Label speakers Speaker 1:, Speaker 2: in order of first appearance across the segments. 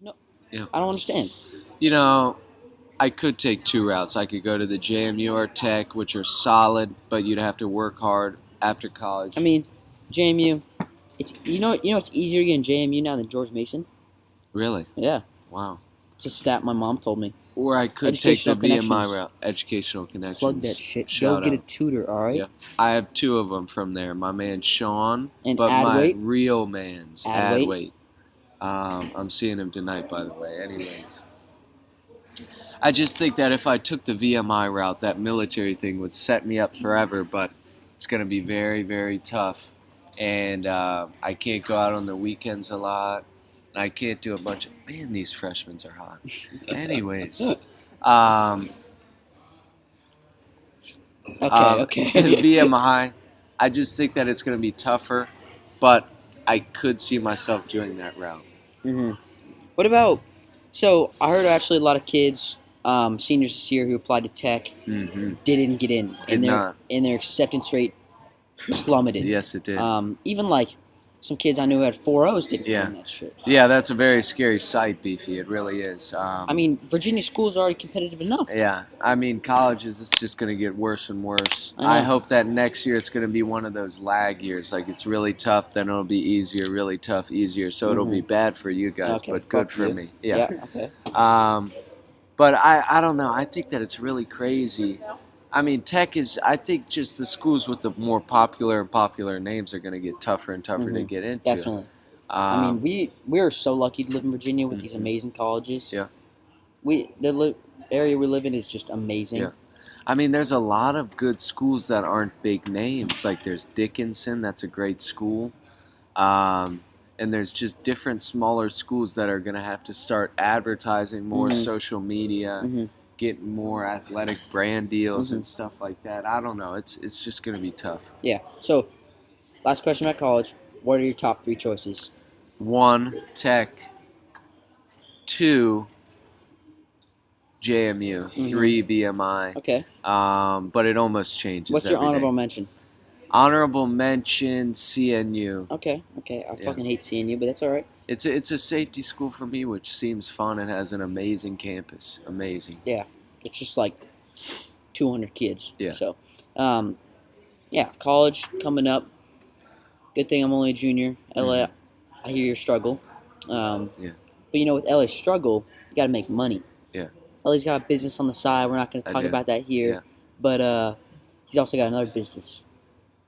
Speaker 1: No,
Speaker 2: Yeah.
Speaker 1: I don't understand.
Speaker 2: You know, I could take two routes. I could go to the JMU or Tech, which are solid, but you'd have to work hard after
Speaker 1: I
Speaker 2: college.
Speaker 1: mean, JMU. It's it's easier to get in JMU now than George Mason.
Speaker 2: Really?
Speaker 1: Yeah,
Speaker 2: Wow.
Speaker 1: it's a stat my mom told me.
Speaker 2: Or I could take the
Speaker 1: Educational
Speaker 2: VMI
Speaker 1: connections.
Speaker 2: route, Educational
Speaker 1: Plug that
Speaker 2: Connections.
Speaker 1: shit. Go
Speaker 2: Shout
Speaker 1: get a
Speaker 2: out.
Speaker 1: tutor. All right.
Speaker 2: Yeah. I have two of them from there. My man Sean,
Speaker 1: And
Speaker 2: but
Speaker 1: add
Speaker 2: my
Speaker 1: weight.
Speaker 2: real man's
Speaker 1: Add weight.
Speaker 2: Adwait. I'm seeing him tonight, by the way. Anyways, I just think that if I took the VMI route, that military thing would set me up forever, but it's going to be very, very tough. And I can't go out on the weekends a lot. And I can't do a bunch of. Man, these freshmen are hot. Anyways, um,
Speaker 1: Okay. Okay.
Speaker 2: VMI, I just think that it's going to be tougher, but I could see myself doing that route.
Speaker 1: hmm What about? So I heard actually a lot of kids, seniors this year who applied to Tech,
Speaker 2: Mm-hmm.
Speaker 1: didn't get in,
Speaker 2: Did not.
Speaker 1: and their acceptance rate plummeted.
Speaker 2: Yes, it did.
Speaker 1: Even like some kids I knew who had 4.0s didn't get
Speaker 2: Yeah.
Speaker 1: in that shit.
Speaker 2: Yeah, that's a very scary sight, Beefy. It really is.
Speaker 1: I mean, Virginia schools are already competitive enough.
Speaker 2: Yeah, I mean, colleges, it's just going to get worse and worse.
Speaker 1: I know.
Speaker 2: I hope that next year it's going to be one of those lag years. Like, it's really tough, then it'll be easier, really tough, easier. So it'll be bad for you guys,
Speaker 1: Okay,
Speaker 2: but good
Speaker 1: fuck
Speaker 2: for
Speaker 1: you.
Speaker 2: me. Yeah.
Speaker 1: Okay.
Speaker 2: But I don't know. I think that it's really crazy. I mean, Tech is, I think just the schools with the more popular and popular names are going to get tougher and tougher to get into.
Speaker 1: Definitely. I mean, we are so lucky to live in Virginia with these
Speaker 2: Mhm.
Speaker 1: amazing colleges.
Speaker 2: Yeah.
Speaker 1: The area we live in is just amazing.
Speaker 2: Yeah. I mean, there's a lot of good schools that aren't big names. Like there's Dickinson, that's a great school. And there's just different smaller schools that are going to have to start advertising more, social media, get more athletic brand deals and stuff like that. I don't know. It's just going to be tough.
Speaker 1: Yeah. So, last question about college. What are your top 3 choices?
Speaker 2: 1, Tech. 2, JMU. 3, BMI.
Speaker 1: Okay.
Speaker 2: But it almost changes.
Speaker 1: What's your
Speaker 2: every
Speaker 1: honorable
Speaker 2: day.
Speaker 1: mention?
Speaker 2: Honorable mention, CNU.
Speaker 1: Okay. I
Speaker 2: Yeah.
Speaker 1: fucking hate seeing you, but that's all right.
Speaker 2: It's a safety school for me, which seems fun and has an amazing campus. Amazing.
Speaker 1: Yeah. It's just like 200 kids.
Speaker 2: Yeah.
Speaker 1: So, yeah, college coming up. Good thing I'm only a junior. LA, I hear your struggle.
Speaker 2: Yeah.
Speaker 1: But with LA's struggle, you got to make money.
Speaker 2: Yeah.
Speaker 1: LA's got a business on the side. We're not going to
Speaker 2: I
Speaker 1: talk
Speaker 2: do.
Speaker 1: about that here.
Speaker 2: Yeah.
Speaker 1: But he's also got another business,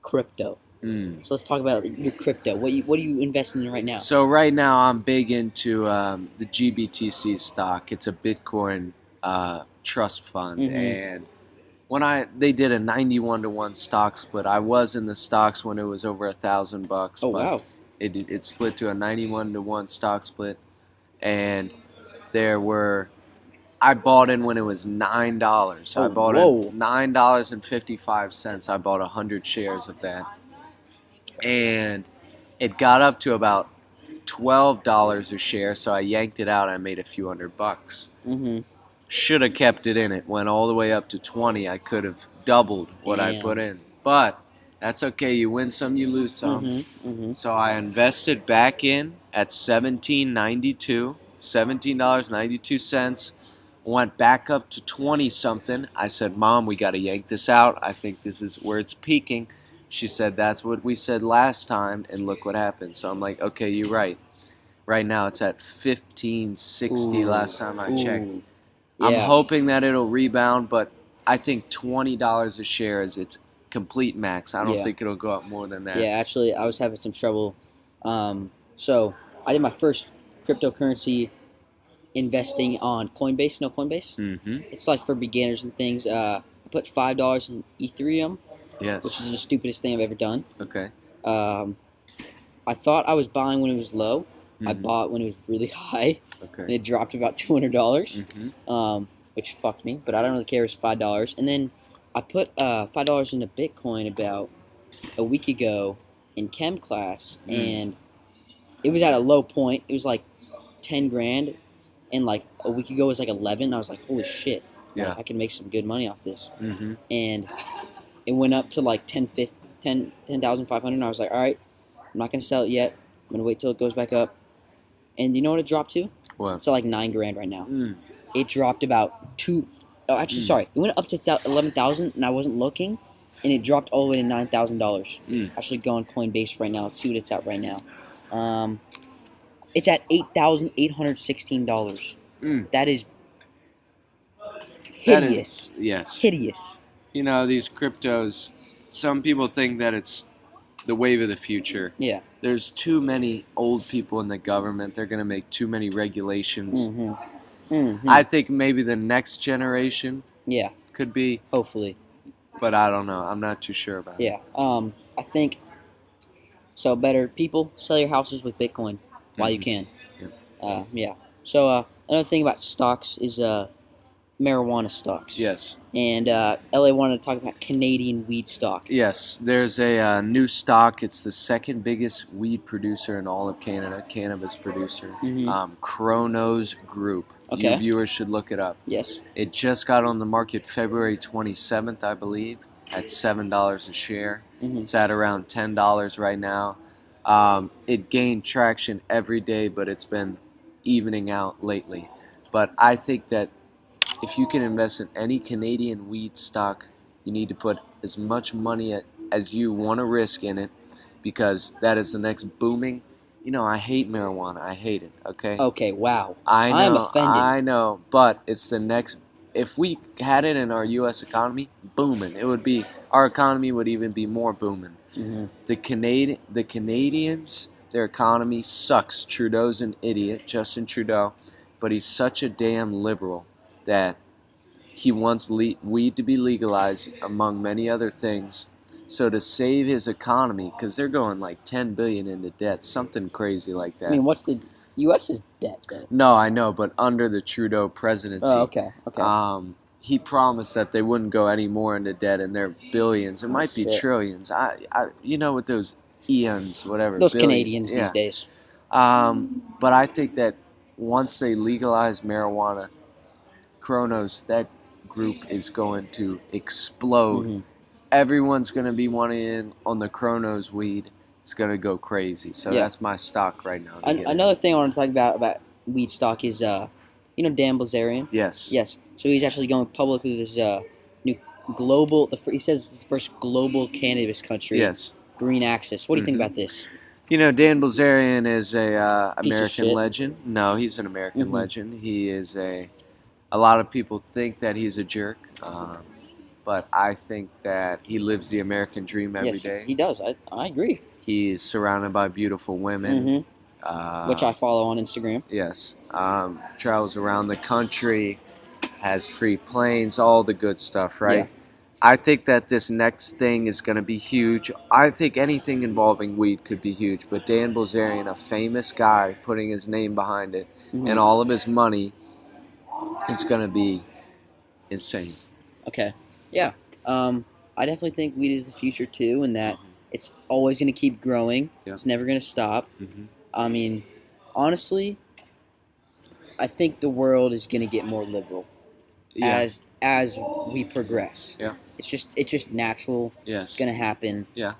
Speaker 1: crypto.
Speaker 2: Mm.
Speaker 1: So let's talk about your crypto. What are you investing in right now?
Speaker 2: So right now I'm big into the GBTC stock. It's a Bitcoin trust fund, and when they did a 91-to-1 stock split, I was in the stocks when it was over $1,000.
Speaker 1: Oh
Speaker 2: but
Speaker 1: wow!
Speaker 2: It split to a 91-to-1 stock split, and I bought in when it was $9. So I bought in $9.55. I bought 100 shares of that, and it got up to about $12 a share. So I yanked it out. I made a few $100. Should have kept it in. It went all the way up to 20. I could have doubled what I put in, but that's okay. You win some, you lose some. So I invested back in at $17.92. Went back up to 20 something. I said, "Mom, we got to yank this out. I think this is where it's peaking." She said, "That's what we said last time, and look what happened." So I'm like, "Okay, you're right." Right now it's at 15.60 last time I checked.
Speaker 1: Yeah.
Speaker 2: I'm hoping that it'll rebound, but I think $20 a share is its complete max. I don't think it'll go up more than that.
Speaker 1: Yeah, actually, I was having some trouble. So I did my first cryptocurrency investing on Coinbase. Know Coinbase? It's like for beginners and things. I put $5 in Ethereum,
Speaker 2: Yes.
Speaker 1: which is the stupidest thing I've ever done.
Speaker 2: Okay.
Speaker 1: I thought I was buying when it was low. I bought when it was really high,
Speaker 2: Okay.
Speaker 1: and it dropped to about $200, which fucked me. But I don't really care. It's $5, and then I put $5 into Bitcoin about a week ago in chem class, and it was at a low point. It was like 10 grand, and like a week ago it was like 11. I was like, holy shit!
Speaker 2: Yeah.
Speaker 1: Like, I can make some good money off this. And it went up to like 10,500. And I was like, all right, I'm not gonna sell it yet. I'm gonna wait till it goes back up. And you know what it dropped to?
Speaker 2: What?
Speaker 1: It's at like $9,000 right now.
Speaker 2: Mm.
Speaker 1: It dropped about two. Oh, actually, sorry. It went up to 11,000, and I wasn't looking, and it dropped all the way to $9,000. Actually, go on Coinbase right now. Let's see what it's at right now. It's at $8,816. That is hideous.
Speaker 2: Yes.
Speaker 1: Hideous.
Speaker 2: You know, these cryptos, some people think that it's the wave of the future.
Speaker 1: Yeah.
Speaker 2: There's too many old people in the government. They're going to make too many regulations. I think maybe the next generation could be.
Speaker 1: Hopefully.
Speaker 2: But I don't know. I'm not too sure about it.
Speaker 1: Yeah. I think, so better people, sell your houses with Bitcoin while you can. Yeah. So another thing about stocks is marijuana stocks.
Speaker 2: Yes.
Speaker 1: And LA wanted to talk about Canadian weed stock.
Speaker 2: Yes, there's a new stock. It's the second biggest weed producer in all of Canada, cannabis producer. Chronos Group.
Speaker 1: Okay.
Speaker 2: You viewers should look it up.
Speaker 1: Yes.
Speaker 2: It just got on the market February 27th, I believe, at $7 a share. It's at around $10 right now. It gained traction every day, but it's been evening out lately. But I think that if you can invest in any Canadian weed stock, you need to put as much money as you want to risk in it, because that is the next booming. You know, I hate marijuana. I hate it, okay?
Speaker 1: Okay, wow.
Speaker 2: I know,
Speaker 1: I'm offended.
Speaker 2: I know, but it's the next. If we had it in our U.S. economy, booming. It would be, our economy would even be more booming. The Canadians, their economy sucks. Trudeau's an idiot, Justin Trudeau, but he's such a damn liberal that he wants weed to be legalized, among many other things. So to save his economy, because they're going like $10 billion into debt, something crazy like that.
Speaker 1: I mean, what's the U.S.'s debt, though?
Speaker 2: No, I know, but under the Trudeau presidency.
Speaker 1: Oh, okay.
Speaker 2: He promised that they wouldn't go any more into debt, and they're billions. It might be trillions. You know, with those eons, whatever.
Speaker 1: Those Canadians these days.
Speaker 2: But I think that once they legalize marijuana, Chronos, that group is going to explode. Everyone's going to be wanting in on the Chronos weed. It's going to go crazy. So that's my stock right now.
Speaker 1: Another thing I want to talk about weed stock is, you know, Dan Bilzerian?
Speaker 2: Yes.
Speaker 1: Yes. So he's actually going public with this new global, he says it's the first global cannabis country.
Speaker 2: Yes.
Speaker 1: Green Access. What do you think about this?
Speaker 2: You know, Dan Bilzerian is a American legend. No, he's an American legend. He is a lot of people think that he's a jerk, but I think that he lives the American dream every day.
Speaker 1: He does. I agree.
Speaker 2: He's surrounded by beautiful women.
Speaker 1: Which I follow on Instagram.
Speaker 2: Yes. Travels around the country, has free planes, all the good stuff, right? Yeah. I think that this next thing is going to be huge. I think anything involving weed could be huge, but Dan Bilzerian, a famous guy, putting his name behind it and all of his money, it's going to be insane.
Speaker 1: Okay. Yeah. I definitely think weed is the future too, and that it's always going to keep growing. Yeah. It's never going to stop. I mean, honestly, I think the world is going to get more liberal as we progress. Yeah. It's just natural. Yes. It's going to happen. Yeah.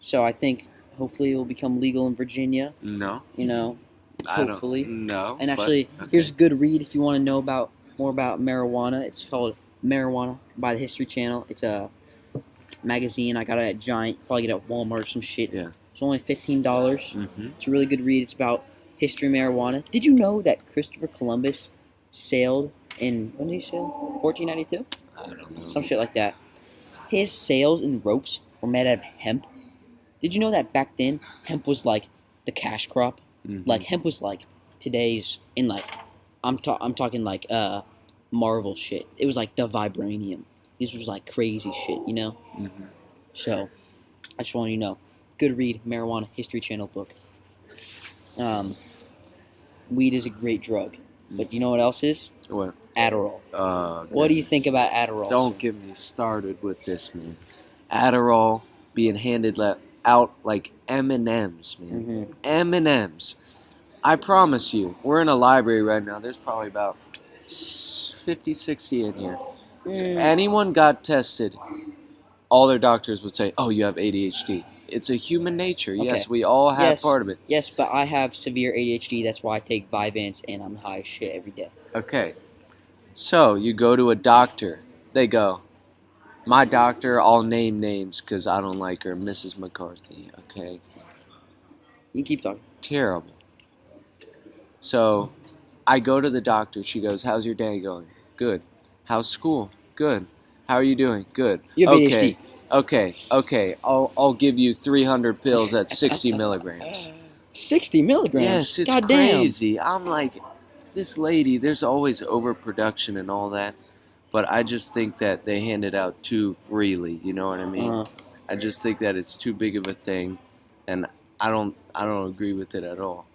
Speaker 1: So I think hopefully it will become legal in Virginia. No. You know, hopefully. No. And actually, here's a good read if you want to know more about marijuana. It's called Marijuana by the History Channel. It's a magazine. I got it at Giant. Probably get it at Walmart or some shit. Yeah. It's only $15. It's a really good read. It's about history of marijuana. Did you know that Christopher Columbus sailed in, when did he sail? 1492?
Speaker 2: I don't know.
Speaker 1: Some shit like that. His sails and ropes were made out of hemp. Did you know that back then, hemp was like the cash crop? Like, hemp was like today's, in like, I'm talking like Marvel shit. It was like the vibranium. This was like crazy shit, you know? So, I just want you to know. Good read, Marijuana History Channel book. Weed is a great drug. But you know what else is?
Speaker 2: What?
Speaker 1: Adderall. What do you think about Adderall?
Speaker 2: Don't get me started with this, man. Adderall being handed out like M&Ms, man. M&Ms. I promise you, we're in a library right now. There's probably about 50, 60 in here. If anyone got tested, all their doctors would say, oh, you have ADHD. it's a human nature.
Speaker 1: Okay.
Speaker 2: Yes, we all have
Speaker 1: Yes.
Speaker 2: part of it.
Speaker 1: Yes, but I have severe ADHD. That's why I take Vyvanse, and I'm high as shit every day.
Speaker 2: Okay. So you go to a doctor. They go, my doctor, I'll name names because I don't like her, Mrs. McCarthy. Okay.
Speaker 1: You keep talking.
Speaker 2: Terrible. So I go to the doctor. She goes, how's your day going? Good. How's school? Good. How are you doing? Good.
Speaker 1: You have
Speaker 2: Okay.
Speaker 1: ADHD.
Speaker 2: Okay. I'll give you 300 pills at 60 milligrams.
Speaker 1: 60 milligrams?
Speaker 2: Yes, it's
Speaker 1: God
Speaker 2: crazy.
Speaker 1: Damn.
Speaker 2: I'm like, this lady, there's always overproduction and all that, but I just think that they hand it out too freely, you know what I mean? I just think that it's too big of a thing, and I don't agree with it at all.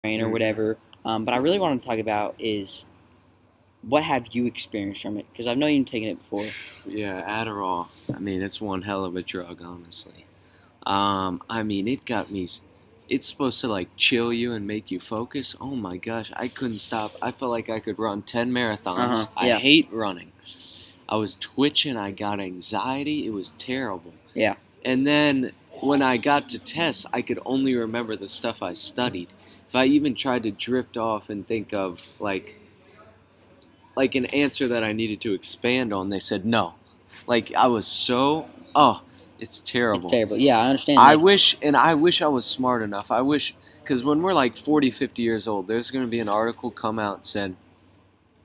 Speaker 1: Or whatever. But I really want to talk about is what have you experienced from it? Because I know you've taken it before.
Speaker 2: Yeah, Adderall. I mean, it's one hell of a drug, honestly. I mean, it got me. It's supposed to like chill you and make you focus. Oh my gosh, I couldn't stop. I felt like I could run 10 marathons.
Speaker 1: Yeah.
Speaker 2: I hate running. I was twitching. I got anxiety. It was terrible.
Speaker 1: Yeah.
Speaker 2: And then when I got to tests, I could only remember the stuff I studied. If I even tried to drift off and think of like an answer that I needed to expand on, they said no. Like I was so it's terrible.
Speaker 1: It's terrible. Yeah, I understand.
Speaker 2: I wish I was smart enough. I wish, because when we're like 40, 50 years old, there's going to be an article come out and said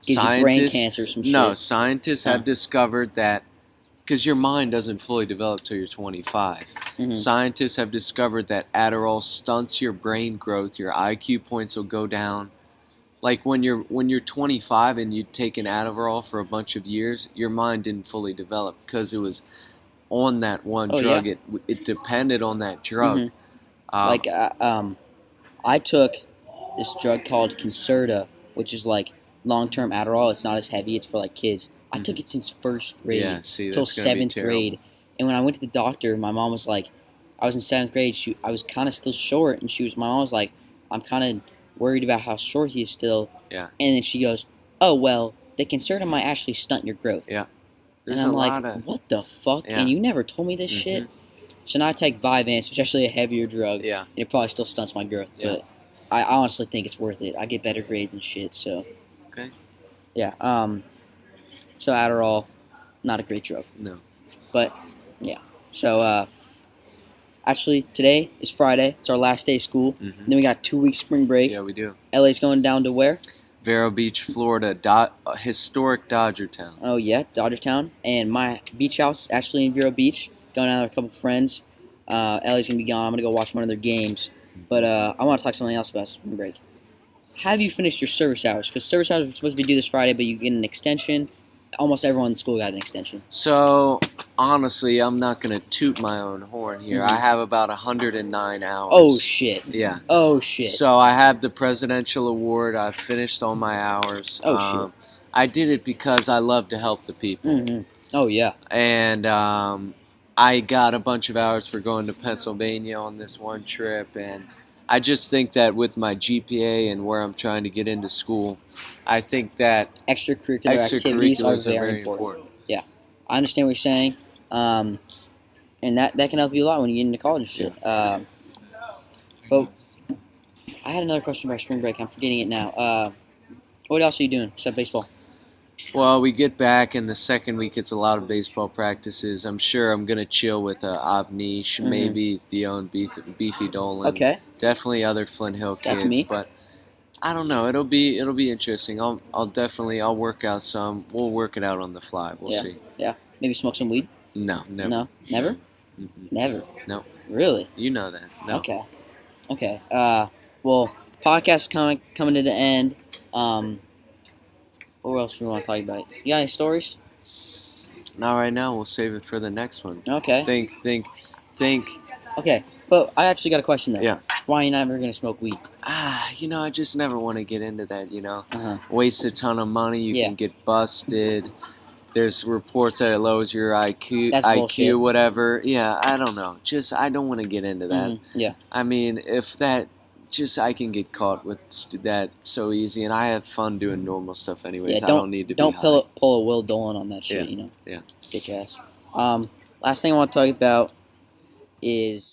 Speaker 1: gives you brain cancer or some shit.
Speaker 2: No, scientists have discovered that, because your mind doesn't fully develop till you're 25. Mm-hmm. Scientists have discovered that Adderall stunts your brain growth. Your IQ points will go down. Like when you're 25 and you take an Adderall for a bunch of years, your mind didn't fully develop because it was on that one drug.
Speaker 1: Yeah.
Speaker 2: It depended on that drug.
Speaker 1: Mm-hmm. I took this drug called Concerta, which is like long-term Adderall. It's not as heavy. It's for like kids. I took it since first grade till 7th grade. And when I went to the doctor, my mom was like, I was in 7th grade. I was kind of still short, and my mom was like, I'm kind of worried about how short he is still.
Speaker 2: Yeah.
Speaker 1: And then she goes, oh, well, the Concerta might actually stunt your growth.
Speaker 2: Yeah.
Speaker 1: And I'm like, what the fuck? Yeah. And you never told me this shit? So now I take Vyvanse, which is actually a heavier drug. Yeah. And it probably still stunts my growth. Yeah. But I honestly think it's worth it. I get better grades and shit, so.
Speaker 2: Okay.
Speaker 1: Yeah. So Adderall, not a great drug.
Speaker 2: No.
Speaker 1: But, yeah. So, actually, today is Friday. It's our last day of school. Mm-hmm. Then we got 2 weeks spring break.
Speaker 2: Yeah, we do.
Speaker 1: LA's going down to where?
Speaker 2: Vero Beach, Florida, historic Dodger Town.
Speaker 1: Oh, yeah, Dodger Town. And my beach house is actually in Vero Beach. Going down with a couple friends. Ellie's going to be gone. I'm going to go watch one of their games. But I want to talk something else about spring break. Have you finished your service hours? Because service hours were supposed to be due this Friday, but you get an extension. Almost everyone in the school got an extension.
Speaker 2: So, honestly, I'm not going to toot my own horn here. Mm-hmm. I have about 109 hours.
Speaker 1: Oh, shit.
Speaker 2: Yeah.
Speaker 1: Oh, shit.
Speaker 2: So, I have the Presidential Award. I've finished all my hours.
Speaker 1: Oh, shit.
Speaker 2: I did it because I love to help the people.
Speaker 1: Mm-hmm. Oh, yeah.
Speaker 2: And I got a bunch of hours for going to Pennsylvania on this one trip, and I just think that with my GPA and where I'm trying to get into school, I think that
Speaker 1: extracurricular activities are very important. Yeah, I understand what you're saying, and that can help you a lot when you get into college and shit. Yeah. But I had another question about spring break. I'm forgetting it now. What else are you doing except baseball?
Speaker 2: Well, we get back, and the second week it's a lot of baseball practices. I'm sure I'm going to chill with Avnish, maybe Theo and Beefy Dolan.
Speaker 1: Okay.
Speaker 2: Definitely other Flint Hill kids.
Speaker 1: That's me.
Speaker 2: But I don't know. It'll be interesting. I'll work out some. We'll work it out on the fly. We'll see.
Speaker 1: Yeah. Maybe smoke some weed?
Speaker 2: No, never.
Speaker 1: No? Never?
Speaker 2: Mm-hmm.
Speaker 1: Never?
Speaker 2: No.
Speaker 1: Really?
Speaker 2: You know that. No.
Speaker 1: Okay. Well, podcast coming to the end. What else do we want to talk about? You got any stories?
Speaker 2: Not right now. We'll save it for the next one.
Speaker 1: Okay.
Speaker 2: Think.
Speaker 1: Okay, but I actually got a question though.
Speaker 2: Yeah.
Speaker 1: Why are you never going to smoke weed?
Speaker 2: I just never want to get into that,
Speaker 1: Uh-huh.
Speaker 2: Waste a ton of money. You can get busted. There's reports that it lowers your IQ.
Speaker 1: That's bullshit.
Speaker 2: Whatever. Yeah, I don't know. I don't want to get into that.
Speaker 1: Mm-hmm. Yeah.
Speaker 2: I mean, if that just I can get caught with that so easy, and I have fun doing normal stuff anyways.
Speaker 1: Yeah,
Speaker 2: I don't need to
Speaker 1: don't
Speaker 2: be high.
Speaker 1: pull a Will Dolan on that shit.
Speaker 2: Yeah.
Speaker 1: Bitch ass. Last thing I want to talk about is